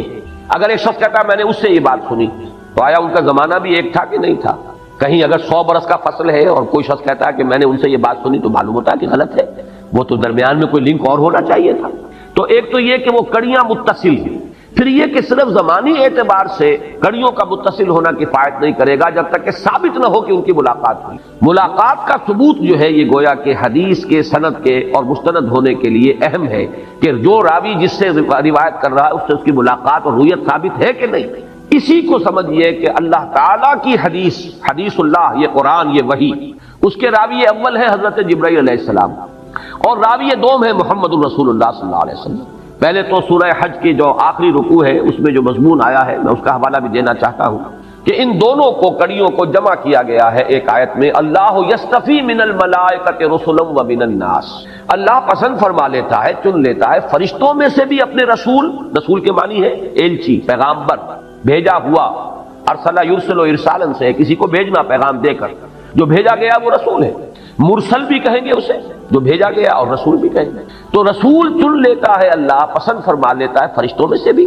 اگر ایک شخص کہتا ہے میں نے اس سے یہ بات سنی تو آیا ان کا زمانہ بھی ایک تھا کہ نہیں تھا؟ کہیں اگر 100 برس کا فصل ہے اور کوئی شخص کہتا ہے کہ میں نے ان سے یہ بات سنی تو معلوم ہوتا ہے کہ غلط ہے، وہ تو درمیان میں کوئی لنک اور ہونا چاہیے تھا۔ تو ایک تو یہ کہ وہ کڑیاں متصل ہیں، پھر یہ کہ صرف زمانی اعتبار سے کڑیوں کا متصل ہونا کفایت نہیں کرے گا جب تک کہ ثابت نہ ہو کہ ان کی ملاقات ہوئی۔ ملاقات کا ثبوت جو ہے یہ گویا کہ حدیث کے سند کے اور مستند ہونے کے لیے اہم ہے کہ جو راوی جس سے روایت کر رہا ہے اس سے اس کی ملاقات اور رویت ثابت ہے کہ نہیں۔ اسی کو سمجھیے کہ اللہ تعالیٰ کی حدیث، حدیث اللہ، یہ قرآن، یہ وحی، اس کے راوی اول ہے حضرت جبرائیل علیہ السلام، اور راوی دوم ہے محمد الرسول اللہ صلی اللہ علیہ وسلم۔ پہلے تو سورہ حج کی جو آخری رکوع ہے اس میں جو مضمون آیا ہے میں اس کا حوالہ بھی دینا چاہتا ہوں کہ ان دونوں کو کڑیوں کو جمع کیا گیا ہے ایک آیت میں، اللہ یصطفی من الملائکۃ رسلا ومن الناس، اللہ پسند فرما لیتا ہے، چن لیتا ہے فرشتوں میں سے بھی اپنے رسول، رسول کے معنی ہے ایلچی، پیغامبر، بھیجا ہوا، ارسل یرسل ارسالا سے کسی کو بھیجنا پیغام دے کر، جو بھیجا گیا وہ رسول ہے، مرسل بھی کہیں گے اسے جو بھیجا گیا، اور رسول بھی کہیں گے۔ تو رسول چن لیتا ہے اللہ، پسند فرما لیتا ہے فرشتوں میں سے بھی،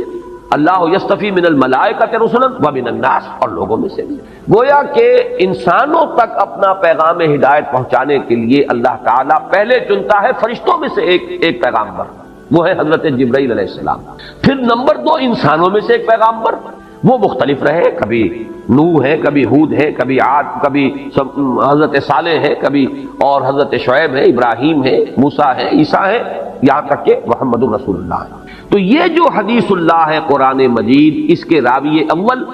اللہ یصطفی من الملائکۃ رسلا ومن الناس، اور لوگوں میں سے بھی۔ گویا کہ انسانوں تک اپنا پیغام ہدایت پہنچانے کے لیے اللہ تعالیٰ پہلے چنتا ہے فرشتوں میں سے ایک پیغامبر، وہ ہے حضرت جبرائیل علیہ السلام۔ پھر نمبر 2 انسانوں میں سے ایک پیغامبر، وہ مختلف رہے، کبھی نوح ہے، کبھی ہود ہے، کبھی عاد، کبھی حضرت صالح ہے، کبھی اور حضرت شعیب ہے، ابراہیم ہے، موسیٰ ہے، عیسیٰ ہے، یہاں تک کہ محمد الرسول اللہ ہے۔ تو یہ جو حدیث اللہ ہے قرآن مجید، اس کے راوی اول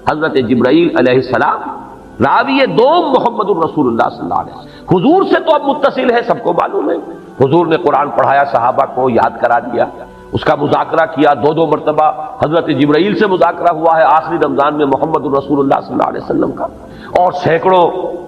حضرت جبرائیل علیہ السلام، راوی دوم محمد الرسول اللہ صلی اللہ علیہ وسلم۔ حضور سے تو اب متصل ہے، سب کو معلوم ہے، حضور نے قرآن پڑھایا، صحابہ کو یاد کرا دیا، اس کا مذاکرہ کیا، 2 مرتبہ حضرت جبرائیل سے مذاکرہ ہوا ہے آخری رمضان میں محمد الرسول اللہ صلی اللہ علیہ وسلم کا، اور سینکڑوں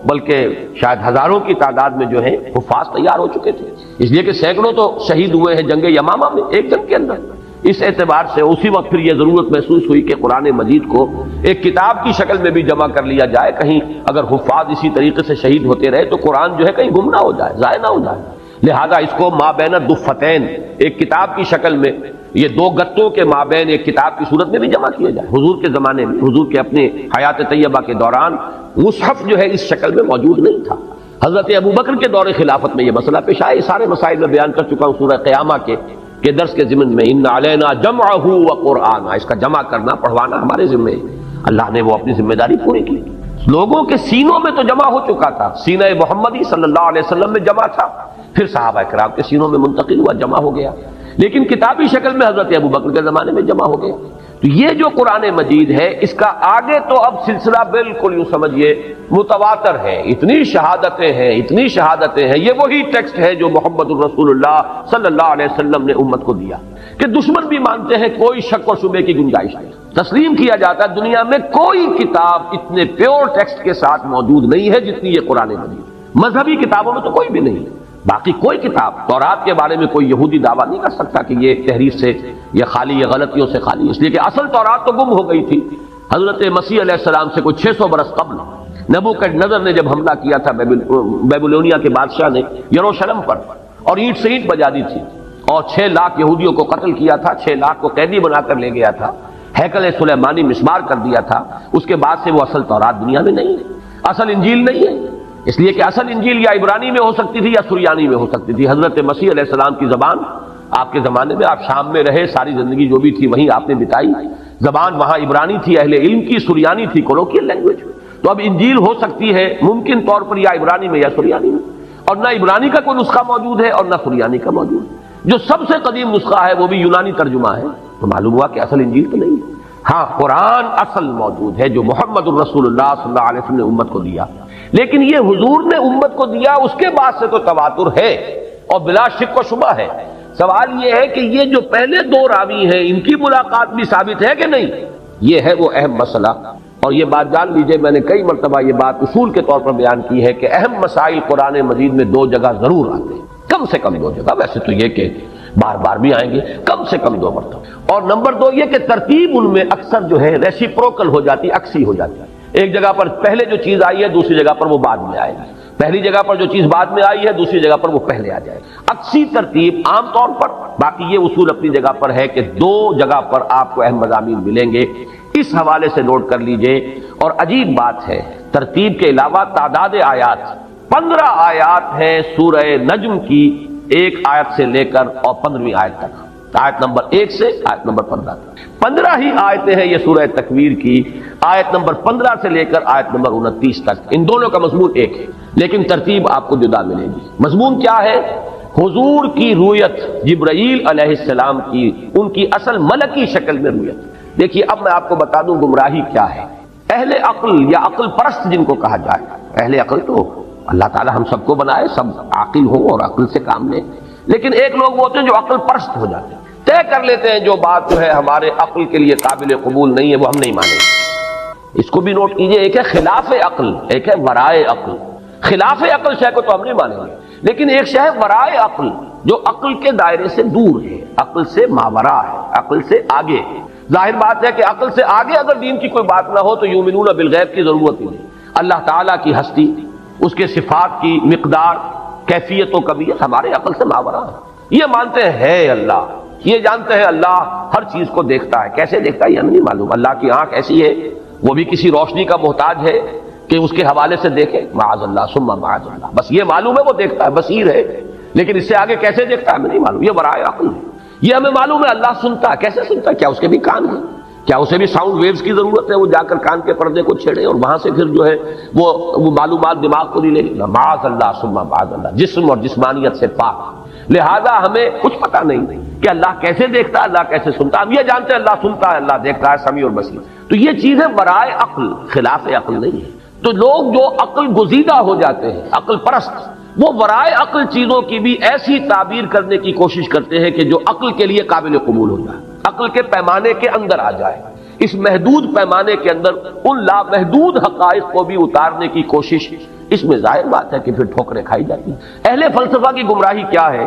بلکہ شاید ہزاروں کی تعداد میں جو ہے حفاظ تیار ہو چکے تھے، اس لیے کہ سینکڑوں تو شہید ہوئے ہیں جنگ یمامہ میں، ایک جنگ کے اندر۔ اس اعتبار سے اسی وقت پھر یہ ضرورت محسوس ہوئی کہ قرآن مجید کو ایک کتاب کی شکل میں بھی جمع کر لیا جائے، کہیں اگر حفاظ اسی طریقے سے شہید ہوتے رہے تو قرآن جو ہے کہیں گم نہ ہو جائے، ضائع نہ ہو جائے، لہذا اس کو ما بین الدفتین، ایک کتاب کی شکل میں، یہ 2 گتوں کے مابین ایک کتاب کی صورت میں بھی جمع کیا جائے۔ حضور کے زمانے میں، حضور کے اپنے حیات طیبہ کے دوران مصحف جو ہے اس شکل میں موجود نہیں تھا۔ حضرت ابوبکر کے دور خلافت میں یہ مسئلہ پیش آیا، یہ سارے مسائل میں بیان کر چکا ہوں سورہ قیامہ کے درس کے ضمن میں، ان علینا جمعہ وقرآن، اس کا جمع کرنا، پڑھوانا ہمارے ذمہ ہے۔ اللہ نے وہ اپنی ذمہ داری پوری کی، لوگوں کے سینوں میں تو جمع ہو چکا تھا، سینہ محمدی صلی اللہ علیہ وسلم میں جمع تھا، پھر صحابہ کرام کے سینوں میں منتقل ہوا، جمع ہو گیا، لیکن کتابی شکل میں حضرت ابوبکر کے زمانے میں جمع ہو گیا۔ تو یہ جو قرآن مجید ہے اس کا آگے تو اب سلسلہ بالکل یوں سمجھیے متواتر ہے، اتنی شہادتیں ہیں، یہ وہی ٹیکسٹ ہے جو محمد الرسول اللہ صلی اللہ علیہ وسلم نے امت کو دیا کہ دشمن بھی مانتے ہیں، کوئی شک و شبے کی گنجائش نہیں، تسلیم کیا جاتا ہے دنیا میں کوئی کتاب اتنے پیور ٹیکسٹ کے ساتھ موجود نہیں ہے جتنی یہ قرآن مجید، مذہبی کتابوں میں تو کوئی بھی نہیں ہے، باقی کوئی کتاب تورات کے بارے میں کوئی یہودی دعویٰ نہیں کر سکتا کہ یہ تحریف سے یہ خالی، یہ غلطیوں سے خالی، اس لیے کہ اصل تورات تو گم ہو گئی تھی حضرت مسیح علیہ السلام سے کوئی 600 برس قبل نبوکدنضر نے جب حملہ کیا تھا بیبلونیا کے بادشاہ نے یروشلم پر، اور اینٹ سے اینٹ بجا دی تھی اور 6 لاکھ یہودیوں کو قتل کیا تھا، 6 لاکھ کو قیدی بنا کر لے گیا تھا، ہیکل سلیمانی مسمار کر دیا تھا، اس کے بعد سے وہ اصل تورات دنیا میں نہیں ہے، اصل انجیل نہیں ہے، اس لیے کہ اصل انجیل یا عبرانی میں ہو سکتی تھی یا سریانی میں ہو سکتی تھی۔ حضرت مسیح علیہ السلام کی زبان آپ کے زمانے میں، آپ شام میں رہے، ساری زندگی جو بھی تھی وہیں آپ نے بتائی، زبان وہاں عبرانی تھی، اہل علم کی، سریانی تھی، کولوکیل لینگویج، تو اب انجیل ہو سکتی ہے ممکن طور پر یا عبرانی میں یا سریانی میں، اور نہ عبرانی کا کوئی نسخہ موجود ہے اور نہ سریانی کا موجود ہے، جو سب سے قدیم نسخہ ہے وہ بھی یونانی ترجمہ ہے، تو معلوم ہوا کہ اصل انجیل تو نہیں ہے۔ ہاں قرآن اصل موجود ہے جو محمد الرسول اللہ صلی اللہ علیہ وسلم نے امت کو دیا، لیکن یہ حضور نے امت کو دیا اس کے بعد سے تو تواتر ہے اور بلا شک و شبہ ہے۔ سوال یہ ہے کہ یہ جو پہلے 2 راوی ہیں ان کی ملاقات بھی ثابت ہے کہ نہیں، یہ ہے وہ اہم مسئلہ، اور یہ بات جان لیجئے، میں نے کئی مرتبہ یہ بات اصول کے طور پر بیان کی ہے کہ اہم مسائل قرآن مجید میں 2 جگہ ضرور آتے ہیں، کم سے کم 2 جگہ، ویسے تو یہ کہ بار بار بھی آئیں گے، کم سے کم 2 مرتبہ، اور نمبر 2 یہ کہ ترتیب ان میں اکثر جو ہے ریسیپروکل ہو جاتی، عکسی ہو جاتی ہے، ایک جگہ پر پہلے جو چیز آئی ہے دوسری جگہ پر وہ بعد میں آئے گی، پہلی جگہ پر جو چیز بعد میں آئی ہے دوسری جگہ پر وہ پہلے آ جائے گی، عکسی ترتیب عام طور پر، باقی یہ اصول اپنی جگہ پر ہے کہ 2 جگہ پر آپ کو اہم مضامین ملیں گے، اس حوالے سے نوٹ کر لیجئے۔ اور عجیب بات ہے ترتیب کے علاوہ تعداد آیات، 15 آیات ہیں سورہ نجم کی، 1 آیت سے لے کر اور 15ویں آیت تک، آیت نمبر 1 سے آیت نمبر 15 تک 15 ہی آیتیں ہیں یہ سورہ تکویر کی، آیت نمبر 15 سے لے کر آیت نمبر 29 تک، ان دونوں کا مضمون ایک ہے لیکن ترتیب آپ کو جدا ملے گی۔ مضمون کیا ہے؟ حضور کی رویت، جبرائیل علیہ السلام کی، ان کی اصل ملکی شکل میں رویت۔ دیکھیے اب میں آپ کو بتا دوں گمراہی کیا ہے۔ اہل عقل یا عقل پرست جن کو کہا جائے، اہل عقل تو اللہ تعالی ہم سب کو بنائے، سب عاقل ہوں اور عقل سے کام لیں، لیکن ایک لوگ وہ ہوتے ہیں جو عقل پرست ہو جاتے ہیں، طے کر لیتے ہیں جو بات جو ہے ہمارے عقل کے لیے قابل قبول نہیں ہے وہ ہم نہیں مانیں گے۔ اس کو بھی نوٹ کیجئے، ایک ہے خلاف عقل، ایک ہے ورائے عقل۔ خلاف عقل شے کو تو ہم نہیں مانیں گے، لیکن ایک شے ہے ورائے عقل جو عقل کے دائرے سے دور ہے، عقل سے ماورا ہے، عقل سے آگے ہے۔ ظاہر بات ہے کہ عقل سے آگے اگر دین کی کوئی بات نہ ہو تو یؤمنون بالغیب کی ضرورت ہی نہیں۔ اللہ تعالیٰ کی ہستی، اس کے صفات کی مقدار، کیفیت و کمیت ہمارے عقل سے ماورا ہے۔ یہ مانتے ہیں اللہ، یہ جانتے ہیں اللہ ہر چیز کو دیکھتا ہے، کیسے دیکھتا ہے یہ ہمیں نہیں معلوم، اللہ کی آنکھ ایسی ہے، وہ بھی کسی روشنی کا محتاج ہے کہ اس کے حوالے سے دیکھے، معاذ اللہ ثم معاذ اللہ، بس یہ معلوم ہے وہ دیکھتا ہے، بصیر ہے، لیکن اس سے آگے کیسے دیکھتا ہے ہمیں نہیں معلوم، یہ ورائے عقل ہے۔ یہ ہمیں معلوم ہے اللہ سنتا ہے، کیسے سنتا ہے؟ کیا اس کے بھی کان ہیں؟ کیا اسے بھی ساؤنڈ ویوز کی ضرورت ہے؟ وہ جا کر کان کے پردے کو چھیڑے اور وہاں سے پھر جو ہے وہ معلومات دماغ کو نہیں لے گی، معاذ اللہ ثم معاذ اللہ، جسم اور جسمانیت سے پاک۔ لہذا ہمیں کچھ پتہ نہیں کہ اللہ کیسے دیکھتا ہے، اللہ کیسے سنتا ہے، ہم یہ جانتے ہیں اللہ سنتا ہے، اللہ دیکھتا ہے، سمیع اور بصیر۔ تو یہ چیز ہے ورائے عقل، خلاف عقل نہیں ہے۔ تو لوگ جو عقل گزیدہ ہو جاتے ہیں، عقل پرست، وہ ورائے عقل چیزوں کی بھی ایسی تعبیر کرنے کی کوشش کرتے ہیں کہ جو عقل کے لیے قابل قبول ہو جائے، عقل کے پیمانے کے اندر آ جائے، اس محدود پیمانے کے اندر ان لامحدود حقائق کو بھی اتارنے کی کوشش، اس میں ظاہر بات ہے کہ پھر ٹھوکریں کھائی جاتی ہیں۔ اہل فلسفہ کی گمراہی کیا ہے؟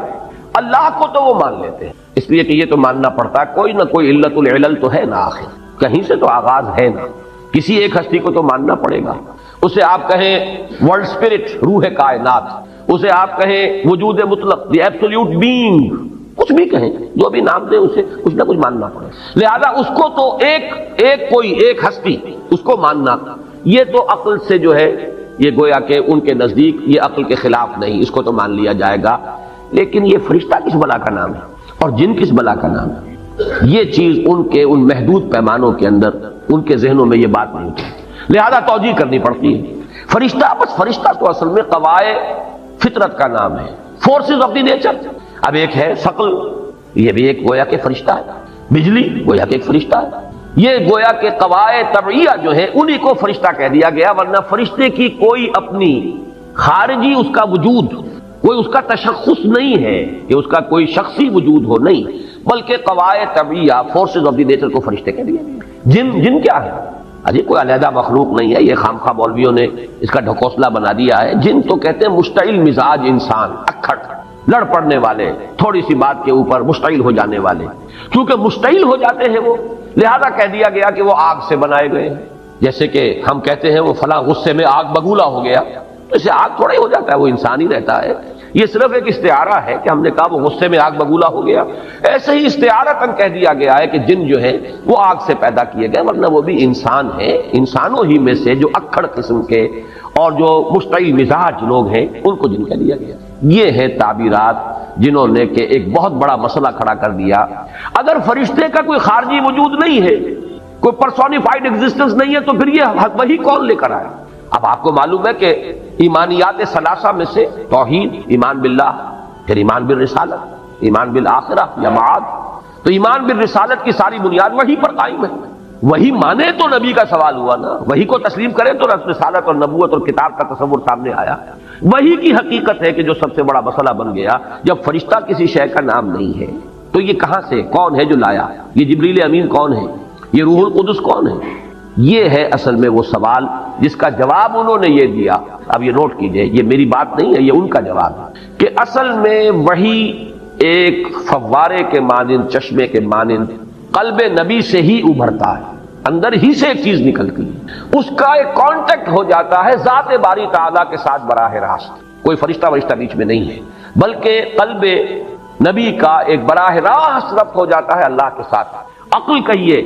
اللہ کو تو وہ مان لیتے ہیں، اس لیے کہ یہ تو ماننا پڑتا ہے، کوئی نہ کوئی علت العلل تو ہے نا، آخر کہیں سے تو آغاز ہے نا، کسی ایک ہستی کو تو ماننا پڑے گا۔ اسے آپ کہیں ورلڈ اسپرٹ، روح کائنات، اسے آپ کہیں وجود مطلق، دی ایبسولوٹ بینگ، کچھ بھی کہیں، جو بھی نام دیں اسے کچھ نہ کچھ ماننا پڑے، لہذا اس کو تو ایک ہستی، اس کو ماننا، یہ تو عقل سے جو ہے یہ گویا کہ ان کے نزدیک یہ عقل کے خلاف نہیں، اس کو تو مان لیا جائے گا۔ لیکن یہ فرشتہ کس بلا کا نام ہے اور جن کس بلا کا نام ہے؟ یہ چیز ان محدود پیمانوں کے اندر ان کے ذہنوں میں یہ بات نہیں ہوتی، لہذا توجیہ کرنی پڑتی ہے۔ فرشتہ، بس فرشتہ تو اصل میں قوائے فطرت کا نام ہے، فورسز آف دی نیچر۔ اب ایک ہے ثقل، یہ بھی ایک گویا کہ فرشتہ ہے، بجلی گویا کہ ایک فرشتہ ہے، یہ گویا کہ قواعد طبعیہ جو ہے انہی کو فرشتہ کہہ دیا گیا، ورنہ فرشتے کی کوئی اپنی خارجی اس کا وجود، کوئی اس کا تشخص نہیں ہے کہ اس کا کوئی شخصی وجود ہو، نہیں، بلکہ قواعد طبعیہ، فورسز آف دی نیچر کو فرشتے کہہ دیا گیا۔ جن کیا ہے؟ اجی کوئی علیحدہ مخلوق نہیں ہے، یہ خامخواہ مولویوں نے اس کا ڈھکوسلا بنا دیا ہے۔ جن تو کہتے ہیں مشتعل مزاج انسان، اکھڑ، لڑ پڑنے والے، تھوڑی سی بات کے اوپر مشتعل ہو جانے والے، کیونکہ مشتعل ہو جاتے ہیں وہ، لہذا کہہ دیا گیا کہ وہ آگ سے بنائے گئے ہیں۔ جیسے کہ ہم کہتے ہیں وہ فلاں غصے میں آگ بگولا ہو گیا، تو اسے آگ تھوڑا ہی ہو جاتا ہے، وہ انسان ہی رہتا ہے۔ یہ صرف ایک استعارہ ہے کہ ہم نے کہا وہ غصے میں آگ بگولا ہو گیا، ایسے ہی استعارتاً کہہ دیا گیا ہے کہ جن جو ہے وہ آگ سے پیدا کیے گئے، ورنہ وہ بھی انسان ہیں، انسانوں ہی میں سے جو اکھڑ قسم کے اور جو مشتعل مزاج لوگ ہیں ان کو جن کہہ دیا گیا۔ یہ ہے تعبیرات جنہوں نے کہ ایک بہت بڑا مسئلہ کھڑا کر دیا۔ اگر فرشتے کا کوئی خارجی وجود نہیں ہے، کوئی پرسونیفائڈ ایگزسٹنس نہیں ہے، تو پھر یہ وہی کون لے کر آئے؟ اب آپ کو معلوم ہے کہ ایمانیات ثلاثہ میں سے توحید، ایمان باللہ، پھر ایمان بالرسالت، ایمان بالآخرہ یا معاد، تو ایمان بالرسالت کی ساری بنیاد وہی پر قائم ہے۔ وہی مانے تو نبی کا سوال ہوا نا، وہی کو تسلیم کرے تو رسالت اور نبوت اور کتاب کا تصور سامنے آیا۔ وہی کی حقیقت ہے کہ جو سب سے بڑا مسئلہ بن گیا۔ جب فرشتہ کسی شے کا نام نہیں ہے تو یہ کہاں سے، کون ہے جو لایا؟ یہ جبریل امین کون ہے؟ یہ روح القدس کون ہے؟ یہ ہے اصل میں وہ سوال جس کا جواب انہوں نے یہ دیا۔ اب یہ نوٹ کیجئے، یہ میری بات نہیں ہے، یہ ان کا جواب ہے کہ اصل میں وہی ایک فوارے کے مانند، چشمے کے مانند قلب نبی سے ہی ابھرتا ہے، اندر ہی سے ایک چیز نکلتی ہے، اس کا ایک کانٹیکٹ ہو جاتا ہے ذات باری تعالیٰ کے ساتھ براہ راست۔ کوئی فرشتہ بیچ میں نہیں ہے، بلکہ قلب نبی کا ایک براہ راست ربط ہو جاتا ہے اللہ کے ساتھ۔ عقل کہیے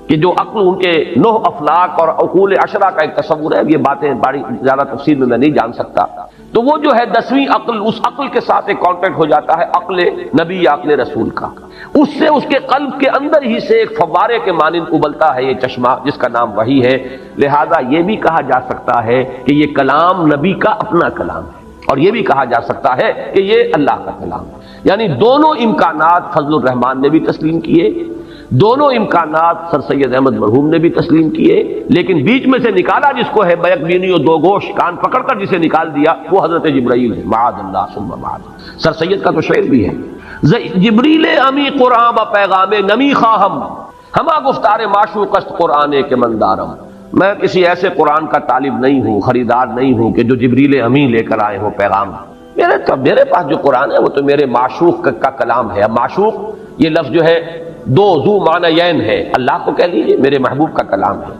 کہ جو عقل ان کے 9 افلاک اور عقول عشرہ کا ایک تصور ہے، یہ باتیں بڑی زیادہ تفصیل میں نہیں جان سکتا، تو وہ جو ہے 10ویں عقل، اس عقل کے ساتھ ایک کانٹیکٹ ہو جاتا ہے عقل نبی یا عقل رسول کا، اس سے اس کے قلب کے اندر ہی سے ایک فوارے کے مانند ابلتا ہے یہ چشمہ جس کا نام وحی ہے۔ لہذا یہ بھی کہا جا سکتا ہے کہ یہ کلام نبی کا اپنا کلام ہے، اور یہ بھی کہا جا سکتا ہے کہ یہ اللہ کا کلام ہے۔ یعنی دونوں امکانات فضل الرحمان نے بھی تسلیم کیے، دونوں امکانات سر سید احمد مرحوم نے بھی تسلیم کیے، لیکن بیچ میں سے نکالا جس کو ہے بیک بینی و دو گوش، کان پکڑ کر جسے نکال دیا، وہ حضرت جبرائیل ہے، معاذ اللہ ثم معاذ۔ سر سید کا تو شعر بھی ہے، جبریل امی قرآن با پیغام نمی خواہم، ہما گفتار معشوق است قرآن کے مندارم۔ میں کسی ایسے قرآن کا طالب نہیں ہوں، خریدار نہیں ہوں کہ جو جبریل امی لے کر آئے ہو پیغام۔ میرے پاس جو قرآن ہے وہ تو میرے معشوق کا کلام ہے۔ اب معشوق یہ لفظ جو ہے دو ذو معنیین ہے، اللہ کو کہہ لیجیے، میرے محبوب کا کلام ہے۔